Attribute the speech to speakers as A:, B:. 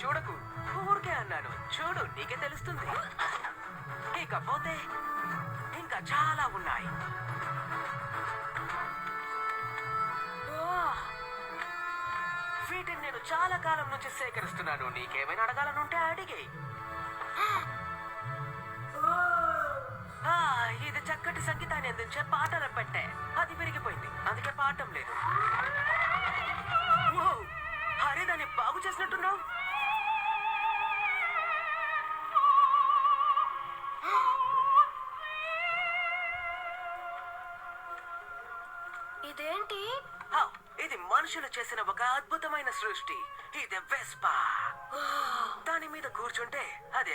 A: చూడకు, ఊరికే అన్నాను. చూడు, నీకే తెలుస్తుంది. ఇకపోతే ఇంకా చాలా ఉన్నాయి. వీటిని నేను చాలా కాలం నుంచి సేకరిస్తున్నాను. నీకేమైనా అడగాలనుంటే అడిగి. ఇది చక్కటి సంగీతాన్ని అందించే పాటల పెట్టే. అది విరిగిపోయింది, అందుకే పాడటం లేదు. అరే, దాన్ని బాగు చేసినట్టున్నావు.
B: ఇదేంటి?
A: ఇది మనుషులు చేసిన ఒక అద్భుతమైన సృష్టి. ఇది వెస్పా. దాని మీద కూర్చుంటే అది